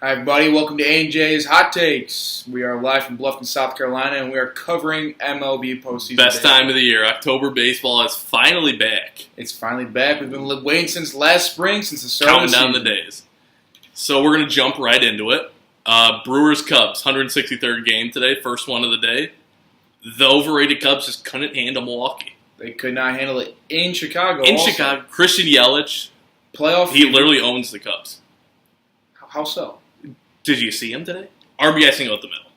Hi, everybody. Welcome to A&J's Hot Takes. We are live from Bluffton, South Carolina, and we are covering MLB postseason. Best time of the year. October baseball is finally back. It's finally back. We've been waiting since last spring, since the start Counting of the down season. the days. So we're going to jump right into it. Brewers-Cubs, 163rd game today, first one of the day. The overrated Cubs just couldn't handle Milwaukee. They could not handle it in Chicago. In Chicago, Christian Yelich, Playoff. he literally owns the Cubs. How so? Did you see him today? RBI single up the middle.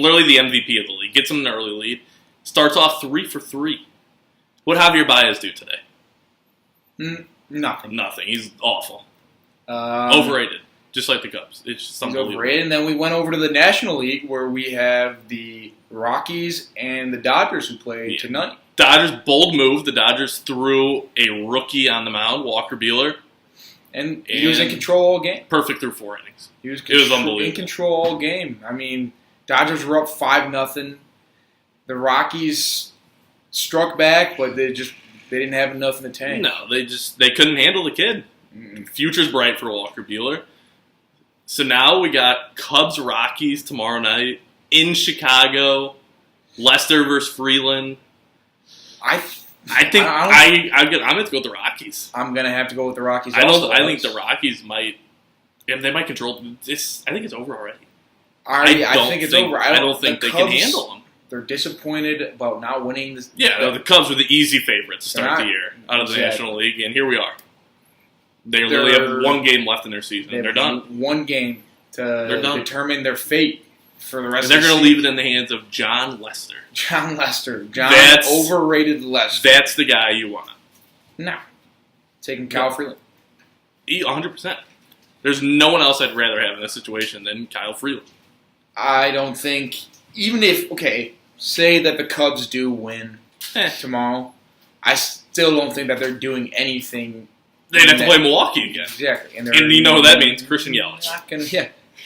Literally the MVP of the league. Gets him an early lead. Starts off 3 for 3. What Javier Baez do today? Nothing. Nothing. He's awful. Overrated. Just like the Cubs. It's just He's unbelievable. overrated. And then we went over to the National League where we have the Rockies and the Dodgers who play tonight. Dodgers, bold move. The Dodgers threw a rookie on the mound, Walker Buehler. And he was in control all game. Perfect through 4 innings. It was unbelievable. In control all game. I mean, Dodgers were up 5-0. The Rockies struck back, but they didn't have enough in the tank. No, they couldn't handle the kid. Future's bright for Walker Buehler. So now we got Cubs Rockies tomorrow night in Chicago. Leicester versus Freeland. I'm going to go with the Rockies. I'm going to have to go with the Rockies. I think the Rockies might. Yeah, they might control this. I think it's over already. I think it's over. I don't think they can handle them. They're disappointed about not winning this. Yeah, the Cubs were the easy favorites to start the year out of the National League, and here we are. They literally have 1 game left in their season. They're done. 1 game to determine their fate for the rest of the season. They're going to leave it in the hands of John Lester. John overrated Lester. That's the guy you want. No. Taking Kyle Freeland. 100%. There's no one else I'd rather have in this situation than Kyle Freeland. I don't think, even if, say that the Cubs do win tomorrow, I still don't think that they're doing anything. They'd have to play Milwaukee again. Exactly. And you know what that means, Christian Yelich.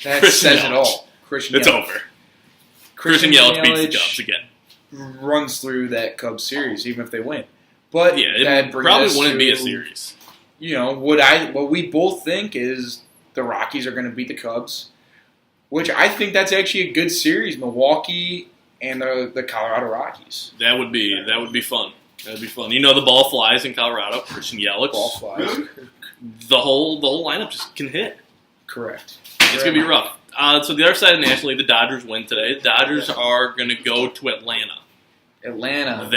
That says it all. It's over. Christian Yelich beats the Cubs again. Runs through that Cubs series, even if they win. But it probably wouldn't be a series. You know, what we both think is the Rockies are going to beat the Cubs, which I think that's actually a good series, Milwaukee and the Colorado Rockies. That would be fun. That would be fun. You know the ball flies in Colorado. Christian Yelich. Ball flies. The whole lineup just can hit. Correct. It's going to be rough. So the other side of the National League, the Dodgers win today. The Dodgers are going to go to Atlanta. Atlanta's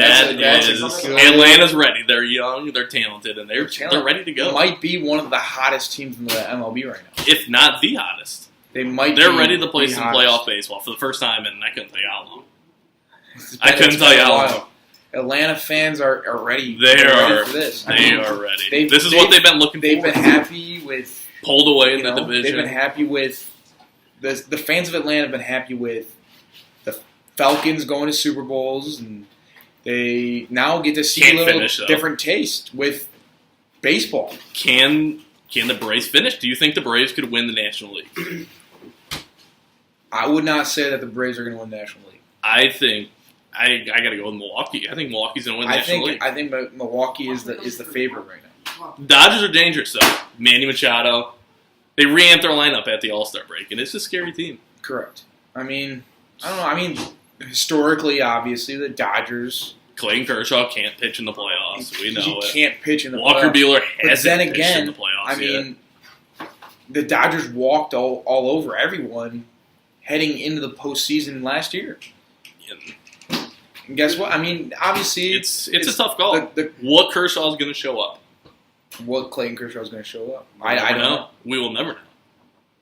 ready. They're young, they're talented, and they're ready to go. Might be one of the hottest teams in the MLB right now. If not the hottest. They're ready to play some playoff baseball for the first time, and I couldn't tell you how long. I couldn't tell you how long. Atlanta fans are ready. They are ready for this. They are ready. This is what they've been looking for. They've been happy with pulled away in the division. They've been happy with the fans of Atlanta have been happy with the Falcons going to Super Bowls, and they now get to see a little different taste with baseball. Can the Braves finish? Do you think the Braves could win the National League? I would not say that the Braves are going to win the National League. I think I got to go with Milwaukee. I think Milwaukee's going to win the National League. I think Milwaukee is the favorite right now. Dodgers are dangerous though. Manny Machado. They re-amped their lineup at the All-Star break, and it's a scary team. Correct. I don't know. Historically, obviously, the Dodgers. Clayton Kershaw can't pitch in the playoffs. We know it. He can't pitch in the playoffs. Walker Buehler hasn't pitched in the playoffs yet. The Dodgers walked all over everyone heading into the postseason last year. Yeah. And guess what? Obviously, it's a tough call. What Kershaw is going to show up? What Clayton Kershaw is going to show up? I don't know. We will never know.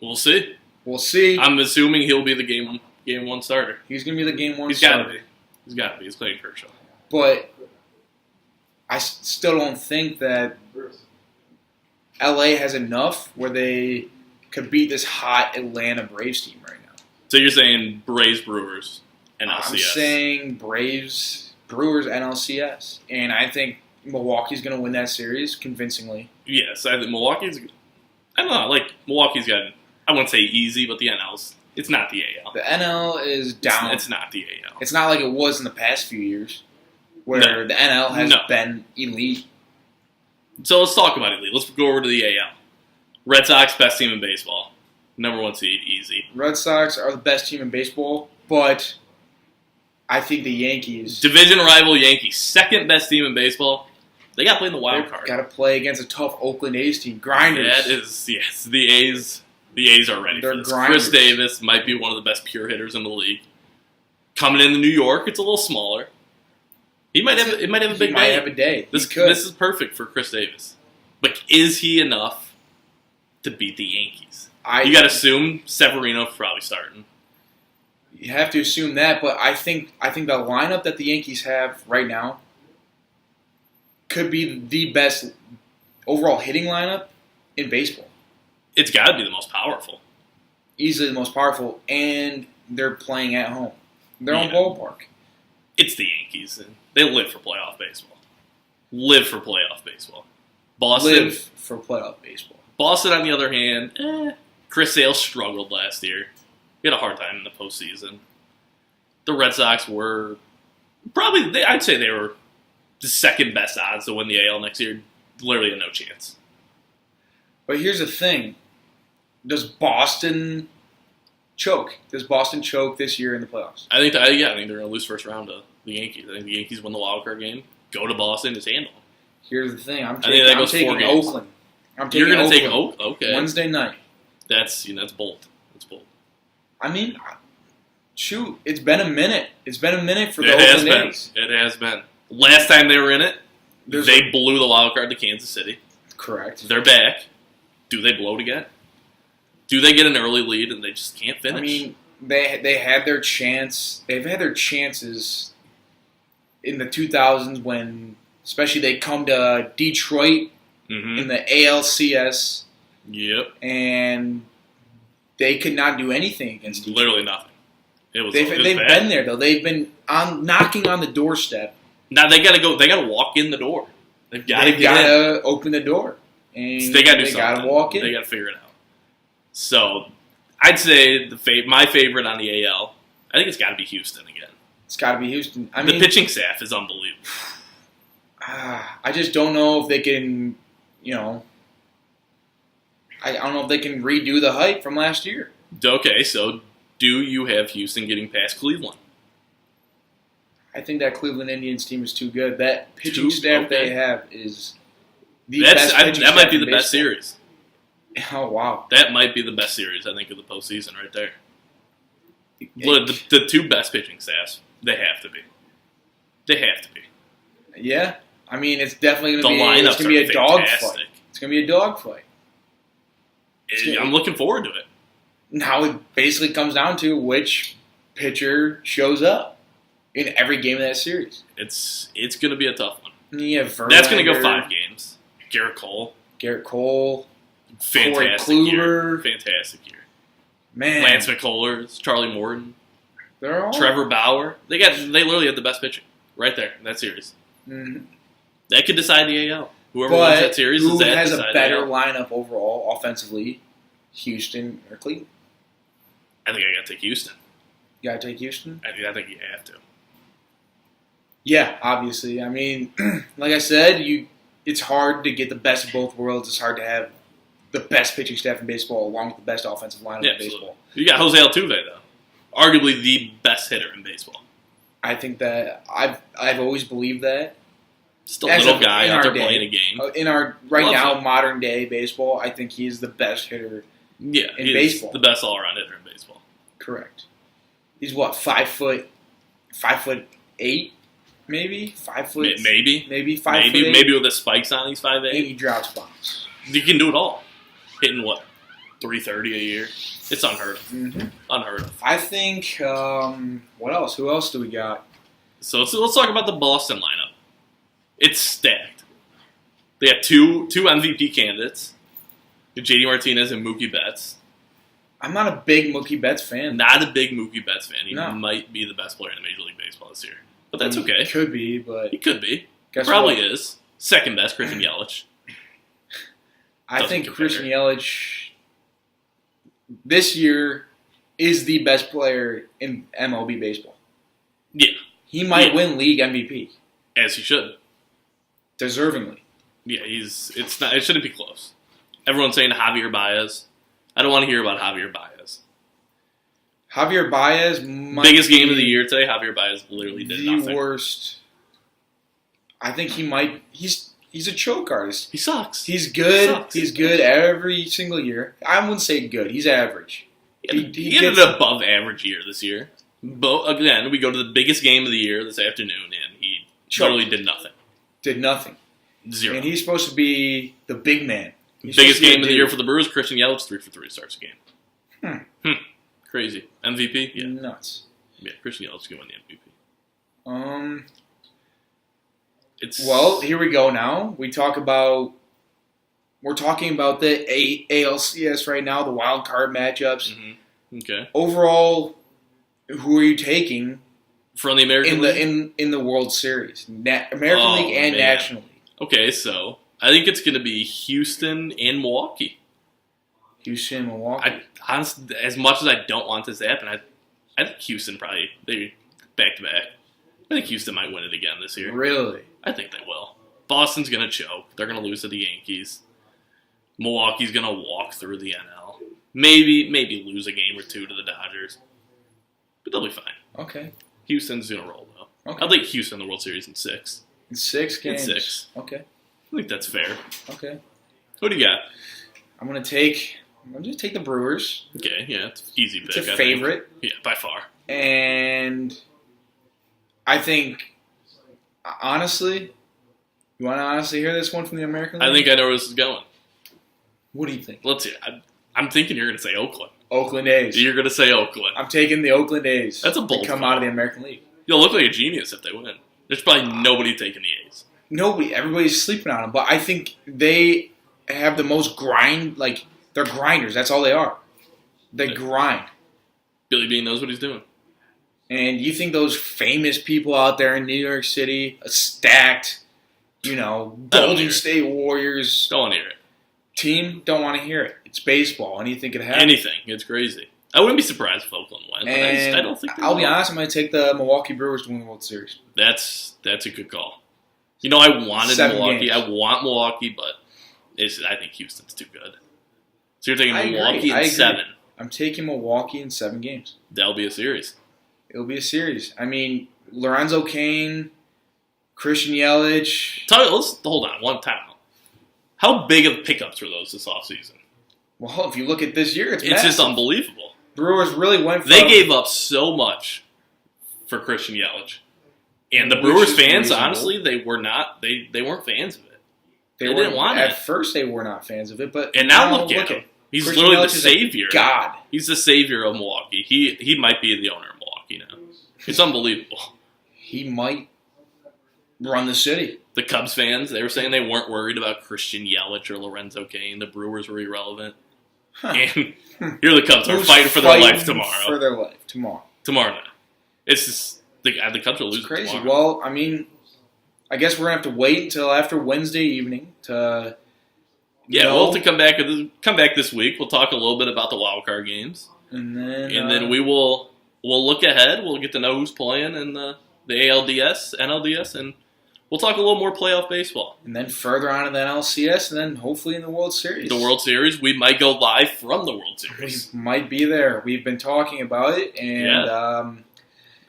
We'll see. We'll see. I'm assuming he'll be the game 1 starter. He's going to be the game 1 starter. He's got to be. He's Clayton Kershaw. But I still don't think that LA has enough where they could beat this hot Atlanta Braves team right now. So you're saying Braves, Brewers, NLCS? I'm saying Braves, Brewers, NLCS. And I think Milwaukee's going to win that series convincingly. Yes, I think Milwaukee's... I don't know, Milwaukee's got... I wouldn't say easy, but the NL's... It's not the AL. The NL is down. It's not the AL. It's not like it was in the past few years, where the NL has been elite. So let's talk about elite. Let's go over to the AL. Red Sox, best team in baseball. Number 1 seed, easy. Red Sox are the best team in baseball, but I think the Yankees... Division rival Yankees, second best team in baseball. They got to play in the wild card. Got to play against a tough Oakland A's team. Grinders. That is, yes, the A's. The A's are ready for this. Grinders. Chris Davis might be one of the best pure hitters in the league. Coming into New York, it's a little smaller. He might have a big day. Have a day. This is perfect for Chris Davis. But is he enough to beat the Yankees? You got to assume Severino's probably starting. You have to assume that, but I think the lineup that the Yankees have right now could be the best overall hitting lineup in baseball. It's got to be the most powerful. Easily the most powerful, and they're playing at home. Their own ballpark. It's the Yankees, and they live for playoff baseball. Live for playoff baseball. Boston. Live for playoff baseball. Boston, on the other hand, Chris Sale struggled last year. He had a hard time in the postseason. The Red Sox were probably, I'd say they were the second best odds to win the AL next year. Literally no chance. But here's the thing. Does Boston choke? Does Boston choke this year in the playoffs? I think they're going to lose first round to the Yankees. I think the Yankees win the wild card game, go to Boston, just handle them. Here's the thing. I'm taking Oakland. You're going to take Oakland? Okay. Wednesday night. That's bold. That's bold. I mean, shoot, it's been a minute. It's been a minute for the Oakland A's. It has been. Last time they were in it, they blew the wild card to Kansas City. Correct. They're back. Do they blow it again? Do they get an early lead and they just can't finish? I mean, they had their chance. They've had their chances in the 2000s when, especially, they come to Detroit in the ALCS. Yep. And they could not do anything against Detroit. Literally nothing. They've been there though. They've been knocking on the doorstep. Now they gotta go. They gotta walk in the door. They've gotta open the door. And they gotta do something. They gotta walk in. They gotta figure it out. So I'd say my favorite on the AL. I think it's got to be Houston again. It's got to be Houston. The pitching staff is unbelievable. I just don't know if they can. I don't know if they can redo the hype from last year. Okay, so do you have Houston getting past Cleveland? I think that Cleveland Indians team is too good. That pitching staff they have is the best. That might be the best series. Oh, wow. That might be the best series, I think, of the postseason right there. The two best pitching staffs, they have to be. They have to be. Yeah. I mean, it's definitely going to be a dogfight. It's going to be a dogfight. I'm looking forward to it. Now it basically comes down to which pitcher shows up in every game of that series. It's going to be a tough one. Yeah, that's going to go 5 games. Garrett Cole. Fantastic year. Fantastic year. Man. Lance McCullers, Charlie Morton, they're all... Trevor Bauer. They literally had the best pitching right there in that series. Mm-hmm. That could decide the AL. Whoever wins that series who has a better lineup overall offensively, Houston or Cleveland? I think I got to take Houston. You got to take Houston? I think you have to. Yeah, obviously. I mean, like I said, it's hard to get the best of both worlds. It's hard to have the best pitching staff in baseball along with the best offensive lineup in baseball. You got Jose Altuve, though. Arguably the best hitter in baseball. I think that I've always believed that. Just a little guy out there playing a game. In our now modern day baseball, I think he's the best hitter in baseball. The best all around hitter in baseball. Correct. He's what, 5'8", maybe 5 foot. Maybe 5 foot. Maybe with the spikes on, he's 5'8". And he drops bombs. You can do it all. Hitting what, 330 a year? It's unheard of. Mm-hmm. Unheard of. I think. What else? Who else do we got? So let's talk about the Boston lineup. It's stacked. They have two MVP candidates, JD Martinez and Mookie Betts. I'm not a big Mookie Betts fan. Not a big Mookie Betts fan. He might be the best player in the Major League Baseball this year. But that's okay. He could be, but... He could be. Probably is. Second best, Christian Yelich. I think Christian Yelich this year is the best player in MLB baseball. Yeah. He might win league MVP. As he should. Deservingly. Yeah, it shouldn't be close. Everyone's saying Javier Baez. I don't want to hear about Javier Baez. Javier Baez biggest game of the year today. Javier Baez literally did nothing. The worst. I think he might. He's a choke artist. He sucks. He's good. He's good every single year. I wouldn't say good. He's average. He had an above average year this year. But again, we go to the biggest game of the year this afternoon, and he literally did nothing. Did nothing. Zero. And he's supposed to be the big man. Biggest game of the year for the Brewers. Christian Yelich 3 for 3 starts the game. Crazy. MVP? Yeah. Nuts. Yeah, Christian Yelich can win the MVP. Well, here we go now. We're talking about the ALCS right now, the wild card matchups. Mm-hmm. Okay. Overall, who are you taking from the American League? in the World Series? American League and National League. Okay, so I think it's going to be Houston and Milwaukee. Houston and Milwaukee. Honestly, as much as I don't want this to happen, I think Houston they back to back. I think Houston might win it again this year. Really? I think they will. Boston's going to choke. They're going to lose to the Yankees. Milwaukee's going to walk through the NL. Maybe lose a game or two to the Dodgers. But they'll be fine. Okay. Houston's going to roll, though. Okay. I'll take Houston in the World Series in 6. In 6 games? In 6. Okay. I think that's fair. Okay. Who do you got? I'm going to take the Brewers. Okay, yeah, it's an easy pick. It's a favorite. Yeah, by far. And I think, honestly, you want to honestly hear this one from the American League? I think I know where this is going. What do you think? Let's see. I'm thinking you're going to say Oakland. Oakland A's. You're going to say Oakland. I'm taking the Oakland A's. That's a bold come out of the American League. You'll look like a genius if they win. There's probably nobody taking the A's. Nobody. Everybody's sleeping on them. But I think they have the most grind. Like, they're grinders. That's all they are. They grind. Billy Beane knows what he's doing. And you think those famous people out there in New York City, stacked, Golden State Warriors. Don't want to hear it. Team, don't want to hear it. It's baseball. Anything could happen. Anything. It's crazy. I wouldn't be surprised if Oakland went. But I don't think I'll be honest, I'm going to take the Milwaukee Brewers to win the World Series. That's a good call. I wanted 7 Milwaukee. games. I want Milwaukee, but I think Houston's too good. So you're taking I Milwaukee agree. in 7. I'm taking Milwaukee in 7 games. That'll be a series. It'll be a series. I mean, Lorenzo Cain, Christian Yelich. Let's hold on one time. How big of pickups were those this offseason? Well, if you look at this year, it's just unbelievable. Brewers really went for They gave up so much for Christian Yelich. And the Brewers fans, reasonable. Honestly, they weren't fans of it. They didn't want it. At first, they were not fans of it, but and now look at him. He's Christian literally Yelich the savior. God. He's the savior of Milwaukee. He might be the owner of Milwaukee now. It's unbelievable. He might run the city. The Cubs fans, they were saying they weren't worried about Christian Yelich or Lorenzo Cain. The Brewers were irrelevant. Huh. And here the Cubs are fighting for their life tomorrow. For their life tomorrow. Tomorrow night. It's just the Cubs are losing crazy. Tomorrow. Well, I mean, I guess we're gonna have to wait until after Wednesday evening to. We'll have to come back this week. We'll talk a little bit about the wild card games, and then we'll look ahead. We'll get to know who's playing in the ALDS, NLDS, and we'll talk a little more playoff baseball. And then further on in the NLCS, and then hopefully in the World Series. The World Series, we might go live from the World Series. We might be there. We've been talking about it, and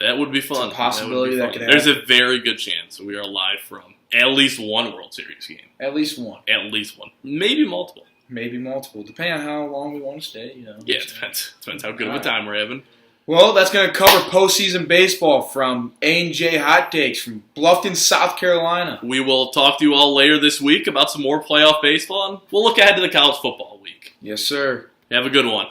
that would be fun. It's a possibility that could happen. There's a very good chance we are live from at least one World Series game. At least one. At least one. Maybe multiple. Depending on how long we want to stay. Yeah, it depends how good of a time we're having. Well, that's going to cover postseason baseball from A&J Hot Takes from Bluffton, South Carolina. We will talk to you all later this week about some more playoff baseball, and we'll look ahead to the college football week. Yes, sir. Have a good one.